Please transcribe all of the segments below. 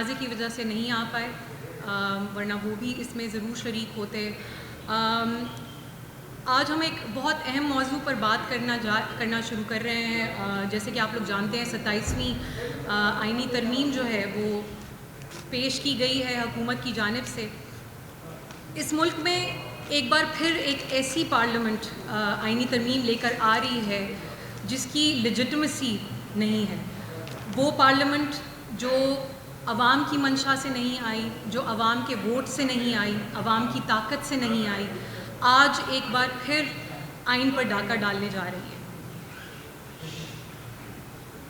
جنازے کی وجہ سے نہیں آ پائے، ورنہ وہ بھی اس میں ضرور شریک ہوتے۔ آج ہم ایک بہت اہم موضوع پر بات کرنا شروع کر رہے ہیں۔ جیسے کہ آپ لوگ جانتے ہیں 27ویں آئینی ترمیم جو ہے وہ پیش کی گئی ہے حکومت کی جانب سے۔ اس ملک میں ایک بار پھر ایک ایسی پارلیمنٹ آئینی ترمیم لے کر آ رہی ہے جس کی لیجٹمیسی نہیں ہے۔ وہ پارلیمنٹ جو عوام کی منشا سے نہیں آئی، جو عوام کے ووٹ سے نہیں آئی، عوام کی طاقت سے نہیں آئی، آج ایک بار پھر آئین پر ڈاکہ ڈالنے جا رہی ہے۔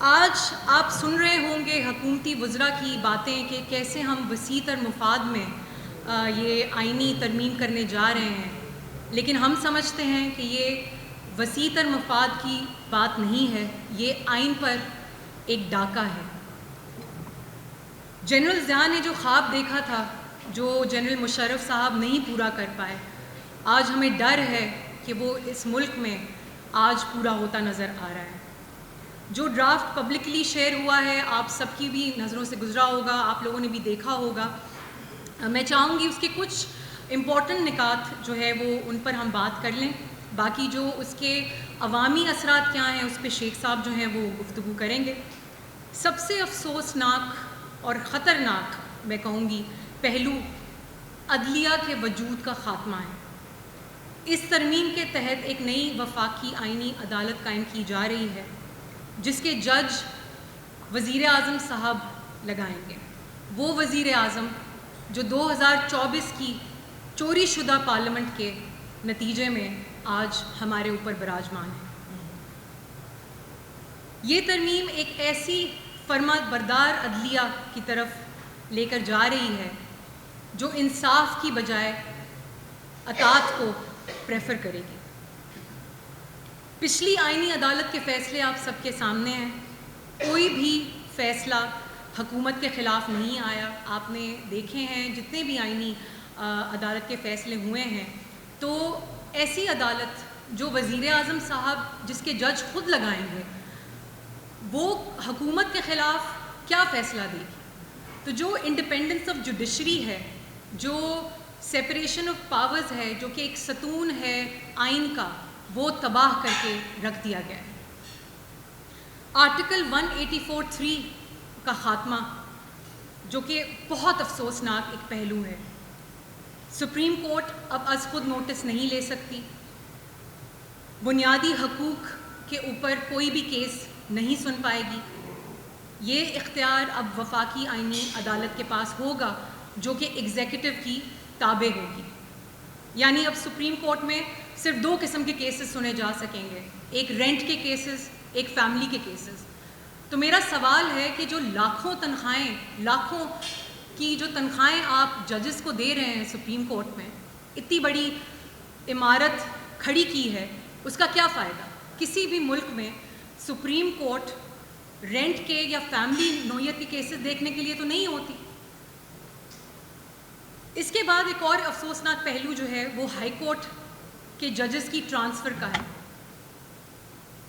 آج آپ سن رہے ہوں گے حکومتی وزراء کی باتیں کہ کیسے ہم وسیع تر مفاد میں یہ آئینی ترمیم کرنے جا رہے ہیں، لیکن ہم سمجھتے ہیں کہ یہ وسیع تر مفاد کی بات نہیں ہے، یہ آئین پر ایک ڈاکہ ہے۔ جنرل ضیاء نے جو خواب دیکھا تھا، جو جنرل مشرف صاحب نہیں پورا کر پائے، آج ہمیں ڈر ہے کہ وہ اس ملک میں آج پورا ہوتا نظر آ رہا ہے۔ جو ڈرافٹ پبلکلی شیئر ہوا ہے، آپ سب کی بھی نظروں سے گزرا ہوگا، آپ لوگوں نے بھی دیکھا ہوگا۔ میں چاہوں گی اس کے کچھ امپورٹنٹ نکات جو ہے وہ ان پر ہم بات کر لیں، باقی جو اس کے عوامی اثرات کیا ہیں اس پہ شیخ صاحب جو ہیں وہ گفتگو کریں گے۔ سب سے افسوسناک اور خطرناک میں کہوں گی پہلو عدلیہ کے وجود کا خاتمہ ہے۔ اس ترمیم کے تحت ایک نئی وفاقی آئینی عدالت قائم کی جا رہی ہے جس کے جج وزیر اعظم صاحب لگائیں گے، وہ وزیر اعظم جو 2024 کی چوری شدہ پارلیمنٹ کے نتیجے میں آج ہمارے اوپر براجمان ہے۔ یہ ترمیم ایک ایسی فرما بردار عدلیہ کی طرف لے کر جا رہی ہے جو انصاف کی بجائے اطاعت کو پریفر کرے گی۔ پچھلی آئینی عدالت کے فیصلے آپ سب کے سامنے ہیں، کوئی بھی فیصلہ حکومت کے خلاف نہیں آیا۔ آپ نے دیکھے ہیں جتنے بھی آئینی عدالت کے فیصلے ہوئے ہیں، تو ایسی عدالت جو وزیر اعظم صاحب جس کے جج خود لگائیں گے، وہ حکومت کے خلاف کیا فیصلہ دے گی؟ تو جو انڈیپینڈنس آف جوڈیشری ہے، جو سیپریشن آف پاورز ہے، جو کہ ایک ستون ہے آئین کا، وہ تباہ کر کے رکھ دیا گیا ہے۔ آرٹیکل 184(3) کا خاتمہ جو کہ بہت افسوسناک ایک پہلو ہے۔ سپریم کورٹ اب از خود نوٹس نہیں لے سکتی، بنیادی حقوق کے اوپر کوئی بھی کیس نہیں سن پائے گی۔ یہ اختیار اب وفاقی آئینی عدالت کے پاس ہوگا جو کہ ایگزیکٹو کی تابع ہوگی۔ یعنی اب سپریم کورٹ میں صرف دو قسم کے کیسز سنے جا سکیں گے، ایک رینٹ کے کیسز، ایک فیملی کے کیسز۔ تو میرا سوال ہے کہ جو لاکھوں کی جو تنخواہیں آپ ججز کو دے رہے ہیں سپریم کورٹ میں، اتنی بڑی عمارت کھڑی کی ہے، اس کا کیا فائدہ؟ کسی بھی ملک میں سپریم کورٹ رینٹ کے یا فیملی نوعیت کے کیسز دیکھنے کے لیے تو نہیں ہوتی۔ اس کے بعد ایک اور افسوسناک پہلو جو ہے وہ ہائی کورٹ کے ججز کی ٹرانسفر کا ہے۔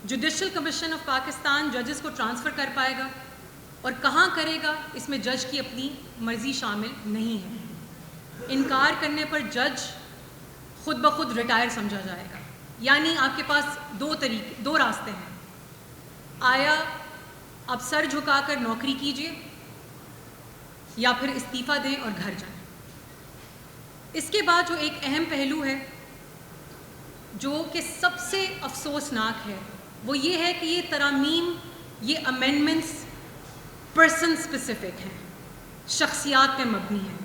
جوڈیشل کمیشن آف پاکستان ججز کو ٹرانسفر کر پائے گا، اور کہاں کرے گا اس میں جج کی اپنی مرضی شامل نہیں ہے۔ انکار کرنے پر جج خود بخود ریٹائر سمجھا جائے گا۔ یعنی آپ کے پاس دو راستے ہیں، آیا آپ سر جھکا کر نوکری کیجئے یا پھر استعفیٰ دیں اور گھر جائیں۔ اس کے بعد جو ایک اہم پہلو ہے جو کہ سب سے افسوسناک ہے، وہ یہ ہے کہ یہ ترامیم، یہ امینڈمنٹس پرسن اسپیسیفک ہیں، شخصیات پہ مبنی ہیں۔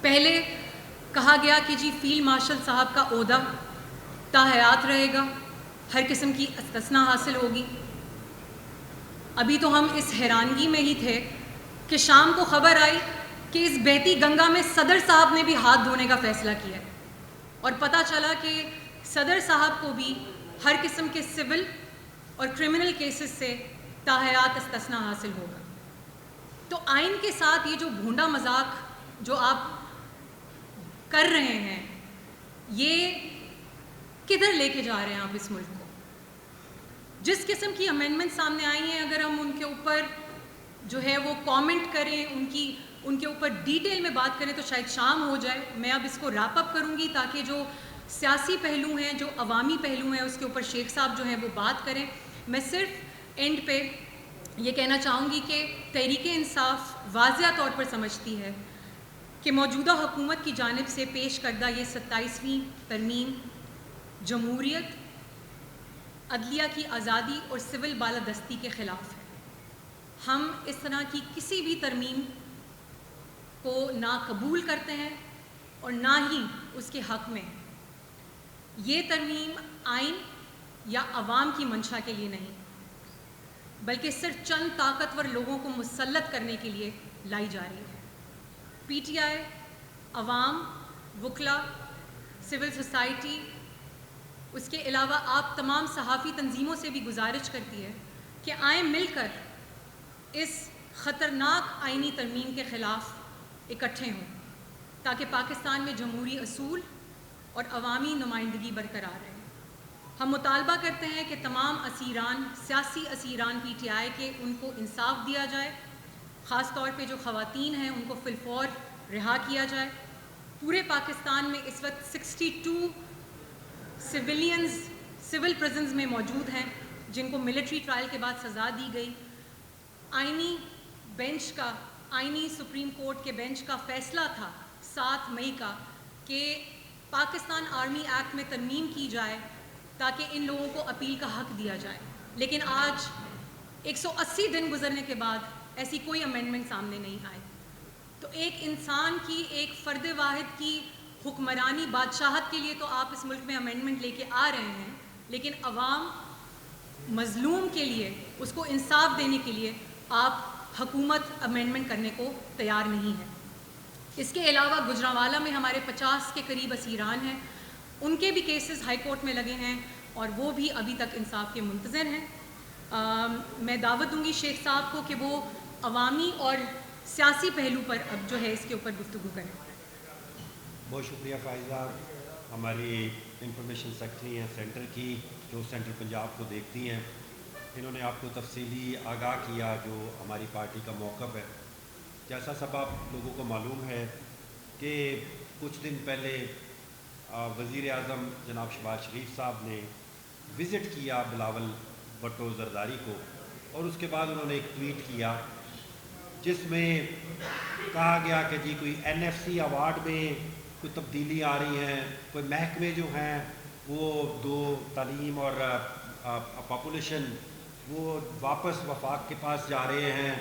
پہلے کہا گیا کہ جی فیلڈ مارشل صاحب کا عہدہ تاحیات رہے گا، ہر قسم کی استثناء حاصل ہوگی۔ ابھی تو ہم اس حیرانگی میں ہی تھے کہ شام کو خبر آئی کہ اس بہتی گنگا میں صدر صاحب نے بھی ہاتھ دھونے کا فیصلہ کیا ہے، اور پتہ چلا کہ صدر صاحب کو بھی ہر قسم کے سول اور کرمنل کیسز سے تاحیات استثناء حاصل ہوگا۔ تو آئین کے ساتھ یہ جو بھونڈا مذاق جو آپ کر رہے ہیں، یہ کدھر لے کے جا رہے ہیں آپ اس ملک کو؟ جس قسم کی امینڈمنٹ سامنے آئی ہیں، اگر ہم ان کے اوپر جو ہے وہ کامنٹ کریں، ان کے اوپر ڈیٹیل میں بات کریں تو شاید شام ہو جائے. میں اب اس کو ریپ اپ کروں گی تاکہ جو سیاسی پہلو ہیں، جو عوامی پہلو ہیں، اس کے اوپر شیخ صاحب جو ہیں وہ بات کریں. میں صرف اینڈ پہ یہ کہنا چاہوں گی کہ تحریک انصاف واضح طور پر سمجھتی ہے کہ موجودہ حکومت کی جانب سے پیش کردہ یہ 27ویں ترمیم جمہوریت، عدلیہ کی آزادی اور سول بالادستی کے خلاف ہے. ہم اس طرح کی کسی بھی ترمیم کو نہ قبول کرتے ہیں اور نہ ہی اس کے حق میں. یہ ترمیم آئین یا عوام کی منشا کے لیے نہیں، بلکہ صرف چند طاقتور لوگوں کو مسلط کرنے کے لیے لائی جا رہی ہے. پی ٹی آئی عوام، وکلا، سول سوسائٹی، اس کے علاوہ آپ تمام صحافی تنظیموں سے بھی گزارش کرتی ہے کہ آئیں مل کر اس خطرناک آئینی ترمیم کے خلاف اکٹھے ہوں تاکہ پاکستان میں جمہوری اصول اور عوامی نمائندگی برقرار رہے. ہم مطالبہ کرتے ہیں کہ تمام اسیران، سیاسی اسیران پی ٹی آئی کے، ان کو انصاف دیا جائے. خاص طور پہ جو خواتین ہیں ان کو فی الفور رہا کیا جائے. پورے پاکستان میں اس وقت 62 سویلینز سول پرزنز میں موجود ہیں جن کو ملٹری ٹرائل کے بعد سزا دی گئی. آئینی سپریم کورٹ کے بینچ کا فیصلہ تھا 7 مئی کا کہ پاکستان آرمی ایکٹ میں ترمیم کی جائے تاکہ ان لوگوں کو اپیل کا حق دیا جائے. لیکن آج 180 دن گزرنے کے بعد ایسی کوئی امینڈمنٹ سامنے نہیں آئی. تو ایک انسان کی، ایک فرد واحد کی حکمرانی، بادشاہت کے لیے تو آپ اس ملک میں امینڈمنٹ لے کے آ رہے ہیں، لیکن عوام مظلوم کے لیے، اس کو انصاف دینے کے لیے آپ حکومت امینڈمنٹ کرنے کو تیار نہیں ہے. اس کے علاوہ گجرانوالہ میں ہمارے 50 کے قریب اسیران ہیں، ان کے بھی کیسز ہائی کورٹ میں لگے ہیں اور وہ بھی ابھی تک انصاف کے منتظر ہیں. میں دعوت دوں گی شیخ صاحب کو کہ وہ عوامی اور سیاسی پہلو پر اب جو ہے اس کے اوپر گفتگو کریں. بہت شکریہ فائزہ، ہماری انفارمیشن سیکرٹری ہیں سینٹر کی، جو سینٹر پنجاب کو دیکھتی ہیں. انہوں نے آپ کو تفصیلی آگاہ کیا جو ہماری پارٹی کا موقف ہے. جیسا سب آپ لوگوں کو معلوم ہے کہ کچھ دن پہلے وزیر اعظم جناب شہباز شریف صاحب نے وزٹ کیا بلاول بھٹو زرداری کو، اور اس کے بعد انہوں نے ایک ٹویٹ کیا جس میں کہا گیا کہ جی کوئی NFC ایوارڈ میں کوئی تبدیلی آ رہی ہیں، کوئی محکمے جو ہیں وہ 2 تعلیم اور پاپولیشن وہ واپس وفاق کے پاس جا رہے ہیں،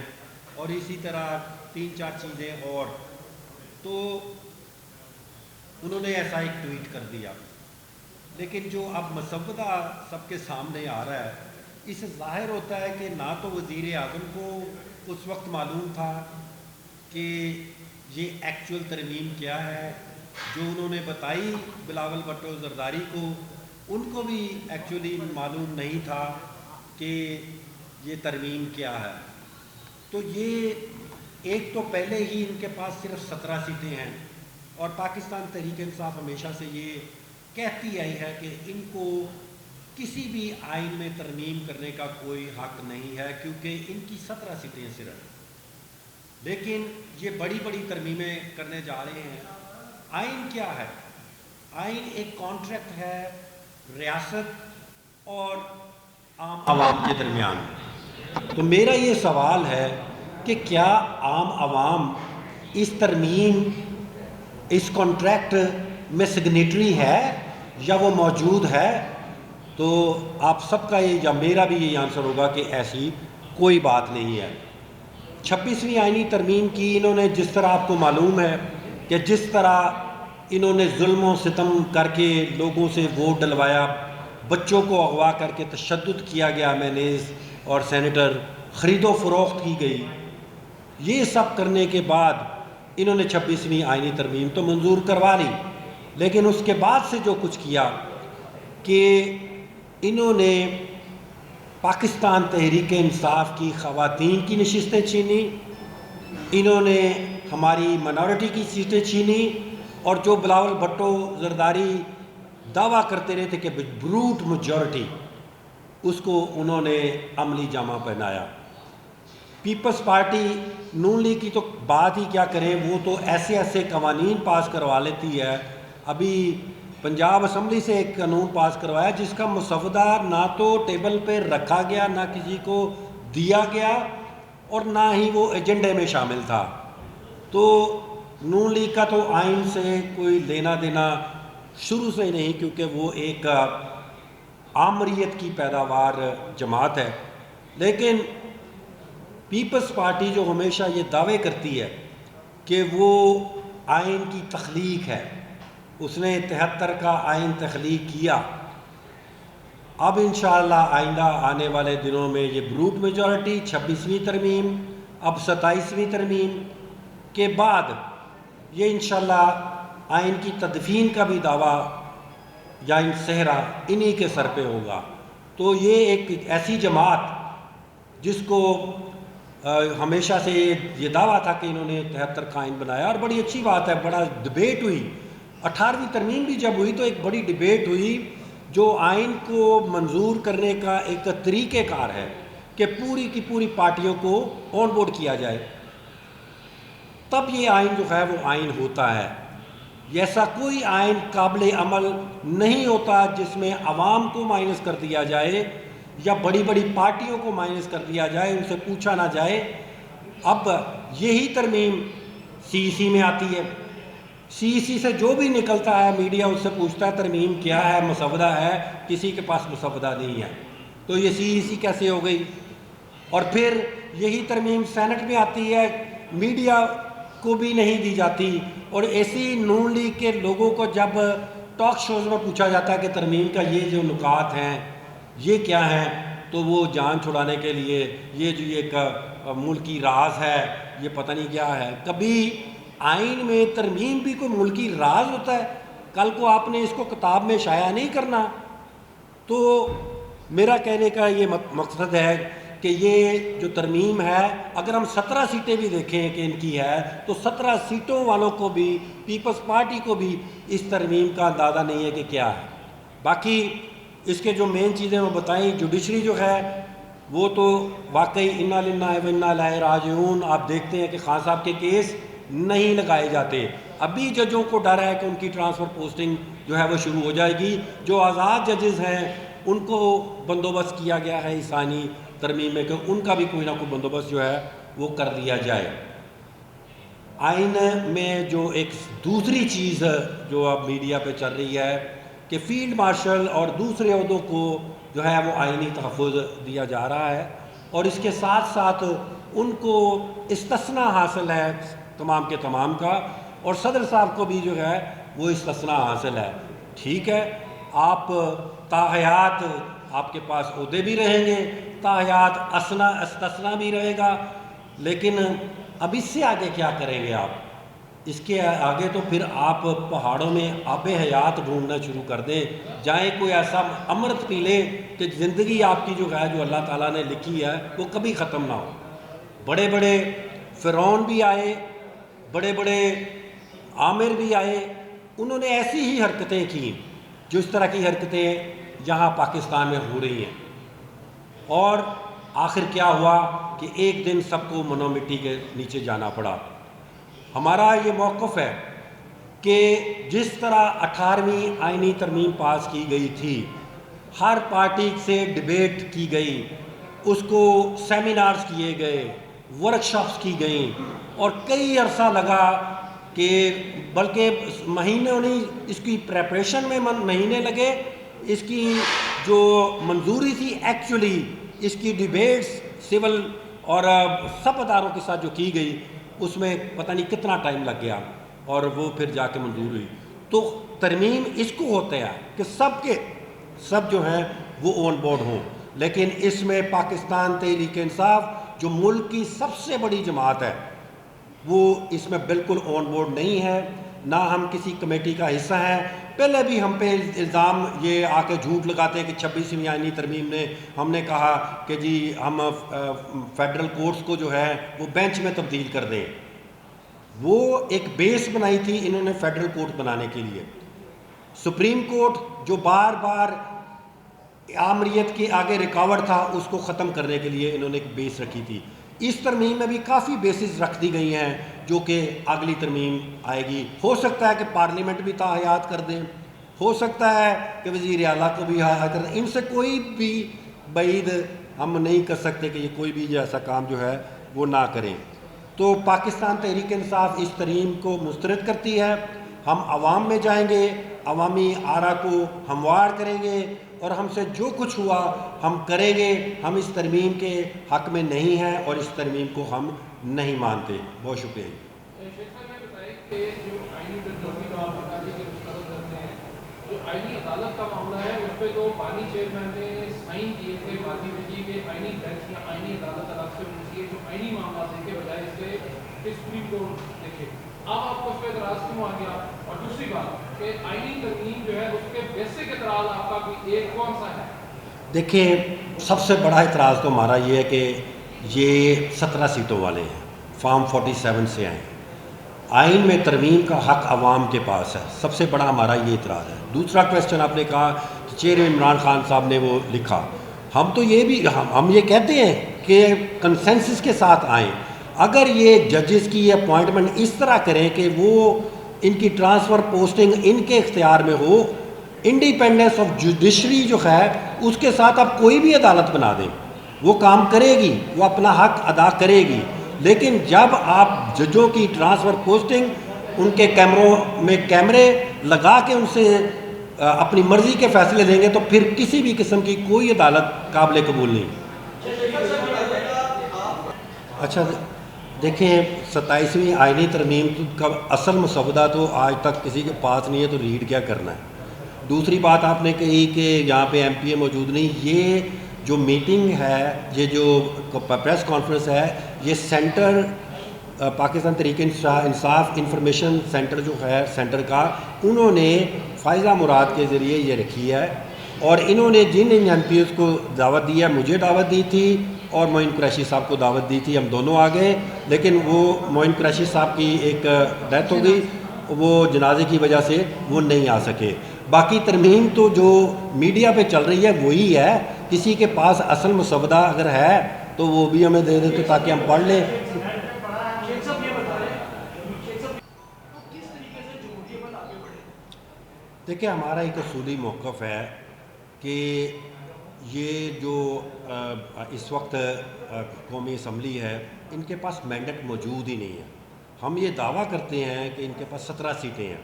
اور اسی طرح 3-4 چیزیں اور. تو انہوں نے ایسا ایک ٹویٹ کر دیا. لیکن جو اب مسودہ سب کے سامنے آ رہا ہے، اس سے ظاہر ہوتا ہے کہ نہ تو وزیر اعظم کو اس وقت معلوم تھا کہ یہ ایکچول ترمیم کیا ہے، جو انہوں نے بتائی بلاول بھٹو زرداری کو، ان کو بھی ایکچولی معلوم نہیں تھا کہ یہ ترمیم کیا ہے. تو یہ ایک تو پہلے ہی ان کے پاس صرف 17 سیٹیں ہیں، اور پاکستان تحریک انصاف ہمیشہ سے یہ کہتی آئی ہے کہ ان کو کسی بھی آئین میں ترمیم کرنے کا کوئی حق نہیں ہے کیونکہ ان کی 17 سیٹیں صرف. لیکن یہ بڑی بڑی ترمیمیں کرنے جا رہے ہیں. آئین کیا ہے؟ آئین ایک کانٹریکٹ ہے ریاست اور عام عوام کے درمیان. تو میرا یہ سوال ہے کہ کیا عام عوام اس ترمیم، اس کانٹریکٹ میں سگنیٹری ہے یا وہ موجود ہے؟ تو آپ سب کا یہ یا میرا بھی یہ آنسر ہوگا کہ ایسی کوئی بات نہیں ہے. 26ویں آئینی ترمیم کی انہوں نے، جس طرح آپ کو معلوم ہے کہ جس طرح انہوں نے ظلم و ستم کر کے لوگوں سے ووٹ ڈلوایا، بچوں کو اغوا کر کے تشدد کیا گیا، میونیز اور سینیٹر، خرید و فروخت کی گئی، یہ سب کرنے کے بعد انہوں نے 26ویں آئینی ترمیم تو منظور کروا لی. لیکن اس کے بعد سے جو کچھ کیا کہ انہوں نے پاکستان تحریک انصاف کی خواتین کی نشستیں چھینی، انہوں نے ہماری منارٹی کی سیٹیں چھینی، اور جو بلاول بھٹو زرداری دعویٰ کرتے رہے تھے کہ بروٹ میجورٹی، اس کو انہوں نے عملی جامہ پہنایا. پیپلز پارٹی نون لیگ کی تو بات ہی کیا کریں، وہ تو ایسے ایسے قوانین پاس کروا لیتی ہے. ابھی پنجاب اسمبلی سے ایک قانون پاس کروایا جس کا مسودہ نہ تو ٹیبل پہ رکھا گیا، نہ کسی کو دیا گیا، اور نہ ہی وہ ایجنڈے میں شامل تھا. تو نون لیگ کا تو آئین سے کوئی لینا دینا شروع سے ہی نہیں، کیونکہ وہ ایک آمریت کی پیداوار جماعت ہے. لیکن پیپلز پارٹی جو ہمیشہ یہ دعوے کرتی ہے کہ وہ آئین کی تخلیق ہے، اس نے 73 کا آئین تخلیق کیا. اب انشاءاللہ آئندہ آنے والے دنوں میں یہ بروٹ میجورٹی 26ویں ترمیم، اب 27ویں ترمیم کے بعد یہ انشاءاللہ آئین کی تدفین کا بھی دعویٰ یا ان صحرا انہی کے سر پہ ہوگا. تو یہ ایک ایسی جماعت جس کو ہمیشہ سے یہ دعویٰ تھا کہ انہوں نے 73 کا آئین بنایا، اور بڑی اچھی بات ہے، بڑا ڈبیٹ ہوئی. 18ویں ترمیم بھی جب ہوئی تو ایک بڑی ڈبیٹ ہوئی جو آئین کو منظور کرنے کا ایک طریقہ کار ہے کہ پوری کی پوری پارٹیوں کو آن بورڈ کیا جائے، تب یہ آئین جو ہے وہ آئین ہوتا ہے. ایسا کوئی آئین قابل عمل نہیں ہوتا جس میں عوام کو مائنس کر دیا جائے یا بڑی بڑی پارٹیوں کو مائنس کر دیا جائے، ان سے پوچھا نہ جائے. اب یہی ترمیم سی سی میں آتی ہے، سی سی سے جو بھی نکلتا ہے میڈیا اس سے پوچھتا ہے ترمیم کیا ہے، مسودہ ہے، کسی کے پاس مسودہ نہیں ہے. تو یہ سی سی کیسے ہو گئی؟ اور پھر یہی ترمیم سینٹ میں آتی ہے، میڈیا کو بھی نہیں دی جاتی. اور ایسی نون لیگ کے لوگوں کو جب ٹاک شوز میں پوچھا جاتا ہے کہ ترمیم کا یہ جو نکات ہیں یہ کیا ہیں، تو وہ جان چھڑانے کے لیے یہ جو ایک ملکی راز ہے، یہ پتہ نہیں کیا ہے. کبھی آئین میں ترمیم بھی کوئی ملکی راز ہوتا ہے؟ کل کو آپ نے اس کو کتاب میں شائع نہیں کرنا. تو میرا کہنے کا یہ مقصد ہے کہ یہ جو ترمیم ہے، اگر ہم 17 سیٹیں بھی دیکھیں کہ ان کی ہے، تو 17 سیٹوں والوں کو بھی، پیپلز پارٹی کو بھی اس ترمیم کا اندازہ نہیں ہے کہ کیا ہے. باقی اس کے جو مین چیزیں وہ بتائیں، جوڈیشری جو ہے وہ تو واقعی انا للہ و انا الیہ راجعون. آپ دیکھتے ہیں کہ خان صاحب کے کیس نہیں لگائے جاتے. ابھی ججوں کو ڈر ہے کہ ان کی ٹرانسفر پوسٹنگ جو ہے وہ شروع ہو جائے گی. جو آزاد ججز ہیں ان کو بندوبست کیا گیا ہے ثانی ترمیم میں کہ ان کا بھی کوئی نہ کوئی بندوبست جو ہے وہ کر دیا جائے. آئین میں جو ایک دوسری چیز جو اب میڈیا پہ چل رہی ہے کہ فیلڈ مارشل اور دوسرے عہدوں کو جو ہے وہ آئینی تحفظ دیا جا رہا ہے، اور اس کے ساتھ ساتھ ان کو استثناء حاصل ہے تمام کے تمام کا، اور صدر صاحب کو بھی جو ہے وہ استثناء حاصل ہے. ٹھیک ہے، آپ تاحیات آپ کے پاس عہدے بھی رہیں گے، تاحیات استثناء بھی رہے گا، لیکن اب اس سے آگے کیا کریں گے آپ؟ اس کے آگے تو پھر آپ پہاڑوں میں آب حیات ڈھونڈنا شروع کر دیں، جائیں کوئی ایسا امرت پی لیں کہ زندگی آپ کی جو ہے جو اللہ تعالیٰ نے لکھی ہے وہ کبھی ختم نہ ہو. بڑے بڑے فرعون بھی آئے، بڑے بڑے عامر بھی آئے، انہوں نے ایسی ہی حرکتیں کی جو اس طرح کی حرکتیں یہاں پاکستان میں ہو رہی ہیں. اور آخر کیا ہوا کہ ایک دن سب کو منو مٹی کے نیچے جانا پڑا. ہمارا یہ موقف ہے کہ جس طرح 18ویں آئینی ترمیم پاس کی گئی تھی، ہر پارٹی سے ڈبیٹ کی گئی، اس کو سیمینارز کیے گئے، ورکشاپس کی گئیں، اور کئی عرصہ لگا کہ بلکہ مہینوں نہیں، اس کی پریپریشن میں مہینے لگے. اس کی جو منظوری تھی ایکچولی اس کی ڈیبیٹس سول اور سب اداروں کے ساتھ جو کی گئی اس میں پتہ نہیں کتنا ٹائم لگ گیا، اور وہ پھر جا کے منظور ہوئی. تو ترمیم اس کو ہوتا ہے کہ سب کے سب جو ہیں وہ آن بورڈ ہوں، لیکن اس میں پاکستان تحریک انصاف جو ملک کی سب سے بڑی جماعت ہے وہ اس میں بالکل آن بورڈ نہیں ہے، نہ ہم کسی کمیٹی کا حصہ ہیں. پہلے بھی ہم پہ الزام یہ آ کے جھوٹ لگاتے ہیں کہ 26ویں آئینی ترمیم نے ہم نے کہا کہ جی ہم فیڈرل کورٹس کو جو ہے وہ بینچ میں تبدیل کر دیں. وہ ایک بیس بنائی تھی انہوں نے فیڈرل کورٹ بنانے کے لیے. سپریم کورٹ جو بار بار آمریت کے آگے رکاوٹ تھا اس کو ختم کرنے کے لیے انہوں نے ایک بیس رکھی تھی اس ترمیم میں بھی کافی بیسز رکھ دی گئی ہیں جو کہ اگلی ترمیم آئے گی. ہو سکتا ہے کہ پارلیمنٹ بھی تاحیات کر دیں, ہو سکتا ہے کہ وزیر اعلیٰ کو بھی حیات کر دیں. ان سے کوئی بھی بعید ہم نہیں کر سکتے کہ یہ کوئی بھی ایسا کام جو ہے وہ نہ کریں. تو پاکستان تحریک انصاف اس ترمیم کو مسترد کرتی ہے. ہم عوام میں جائیں گے, عوامی آرا کو ہموار کریں گے, اور ہم سے جو کچھ ہوا ہم کریں گے. ہم اس ترمیم کے حق میں نہیں ہیں اور اس ترمیم کو ہم نہیں مانتے. بہت شکریہ. جو آئینی عدالت کا معاملہ ہے اس پہ تو بانی چیئرمین نے سائن کیے تھے ماضی میں جی کہ آئینی بینچ یا آئینی عدالت الگ سے ہونی چاہیے جو آئینی معاملات ہیں کے بجائے اس کے سپریم کورٹ دیکھے. اب آپ کو اس پہ اعتراض کیوں آ گیا؟ اور دوسری بات کہ آئینی ترمیم جو ہے اس کے بیسک اعتراض آپ کا بھی ایک کون سا ہے؟ دیکھیں, سب سے بڑا اعتراض تو ہمارا یہ ہے کہ یہ 17 سیٹوں والے ہیں, فارم 47 سے آئے. آئین میں ترمیم کا حق عوام کے پاس ہے. سب سے بڑا ہمارا یہ اعتراض ہے. دوسرا کویسچن آپ نے کہا کہ چیئرمین عمران خان صاحب نے وہ لکھا. ہم تو یہ بھی ہم یہ کہتے ہیں کہ کنسنسس کے ساتھ آئیں. اگر یہ ججز کی اپوائنٹمنٹ اس طرح کریں کہ وہ ان کی ٹرانسفر پوسٹنگ ان کے اختیار میں ہو, انڈیپینڈنس آف جوڈیشری جو ہے اس کے ساتھ آپ کوئی بھی عدالت بنا دیں, وہ کام کرے گی, وہ اپنا حق ادا کرے گی. لیکن جب آپ ججوں کی ٹرانسفر پوسٹنگ ان کے کیمروں میں کیمرے لگا کے ان سے اپنی مرضی کے فیصلے دیں گے تو پھر کسی بھی قسم کی کوئی عدالت قابل قبول نہیں. اچھا دیکھیں, 27ویں آئینی ترمیم کا اصل مسودہ تو آج تک کسی کے پاس نہیں ہے, تو ریڈ کیا کرنا ہے. دوسری بات آپ نے کہی کہ یہاں پہ ایم پی اے موجود نہیں. یہ جو میٹنگ ہے, یہ جو پریس کانفرنس ہے, یہ centre Pakistan Tehreek Insaf information centre جو ہے سینٹر کا, انہوں نے فائزہ مراد کے ذریعے یہ رکھی ہے. اور انہوں نے جن ایم پی ایس کو دعوت دی ہے, مجھے دعوت دی تھی اور معین قریشی صاحب کو دعوت دی تھی, ہم دونوں آ گئے. لیکن وہ معین قریشی صاحب کی ایک ڈیتھ ہو گئی, وہ جنازے کی وجہ سے وہ نہیں آ سکے. باقی ترمیم تو جو میڈیا پہ چل رہی ہے وہی ہے. کسی کے پاس اصل مسودہ اگر ہے تو وہ بھی ہمیں دے دیتے تاکہ ہم پڑھ لیں. دیکھیں, ہمارا ایک اصولی موقف ہے کہ یہ جو اس وقت قومی اسمبلی ہے, ان کے پاس مینڈیٹ موجود ہی نہیں ہے. ہم یہ دعویٰ کرتے ہیں کہ ان کے پاس 17 سیٹیں ہیں.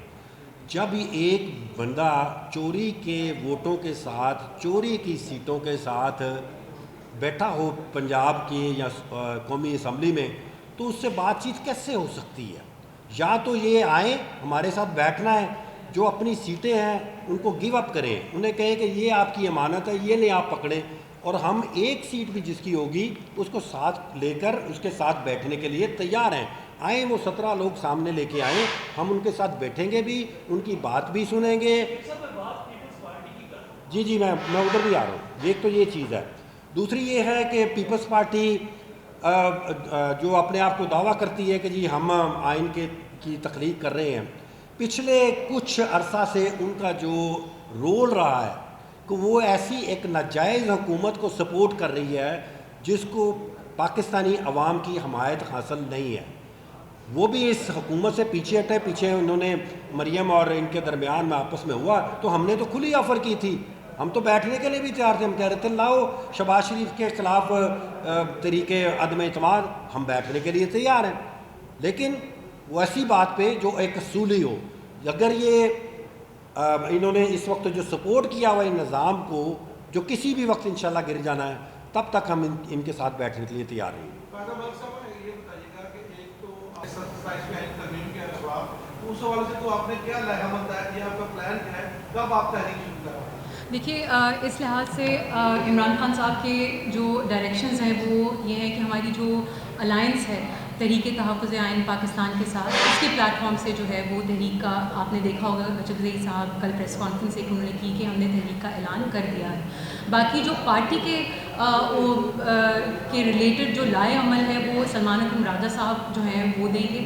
جب ایک بندہ چوری کے ووٹوں کے ساتھ, چوری کی سیٹوں کے ساتھ بیٹھا ہو پنجاب کی یا قومی اسمبلی میں, تو اس سے بات چیت کیسے ہو سکتی ہے؟ یا تو یہ آئیں, ہمارے ساتھ بیٹھنا ہے, جو اپنی سیٹیں ہیں ان کو گیو اپ کریں, انہیں کہیں کہ یہ آپ کی امانت ہے, یہ نہیں آپ پکڑیں, اور ہم ایک سیٹ بھی جس کی ہوگی اس کو ساتھ لے کر اس کے ساتھ بیٹھنے کے لیے تیار ہیں. آئیں, وہ 17 لوگ سامنے لے کے آئیں, ہم ان کے ساتھ بیٹھیں گے بھی, ان کی بات بھی سنیں گے. جی میں ادھر بھی آ رہا ہوں. ایک تو یہ چیز ہے. دوسری یہ ہے کہ پیپلز پارٹی جو اپنے آپ کو دعویٰ کرتی ہے کہ جی ہم آئین کی تخلیق کر رہے ہیں, پچھلے کچھ عرصہ سے ان کا جو رول رہا ہے کہ وہ ایسی ایک ناجائز حکومت کو سپورٹ کر رہی ہے جس کو پاکستانی عوام کی حمایت حاصل نہیں ہے. وہ بھی اس حکومت سے پیچھے ہٹے. پیچھے انہوں نے مریم اور ان کے درمیان میں آپس میں ہوا تو ہم نے تو کھلی آفر کی تھی, ہم تو بیٹھنے کے لیے بھی تیار تھے. ہم کہہ رہے تھے لاؤ شہباز شریف کے خلاف طریقے عدم اعتماد, ہم بیٹھنے کے لیے تیار ہیں. لیکن وہ ایسی بات پہ جو ایک اصولی ہو. اگر یہ انہوں نے اس وقت جو سپورٹ کیا ہوا نظام کو, جو کسی بھی وقت انشاءاللہ گر جانا ہے, تب تک ہم ان کے ساتھ بیٹھنے کے لیے تیار ہیں. دیکھیے, اس لحاظ سے عمران خان صاحب کے جو ڈائریکشنز ہیں وہ یہ ہے کہ ہماری جو الائنس ہے تحریک تحفظ آئین پاکستان کے ساتھ, اس کے پلیٹ فارم سے جو ہے وہ تحریک کا آپ نے دیکھا ہوگا جگزئی صاحب کل پریس کانفرنس ایک انہوں نے کی کہ ہم نے تحریک کا اعلان کر دیا ہے. باقی جو پارٹی کے ریلیٹڈ جو لائے عمل ہے وہ سلمان اکرم راجہ صاحب جو ہیں وہ دیں گے.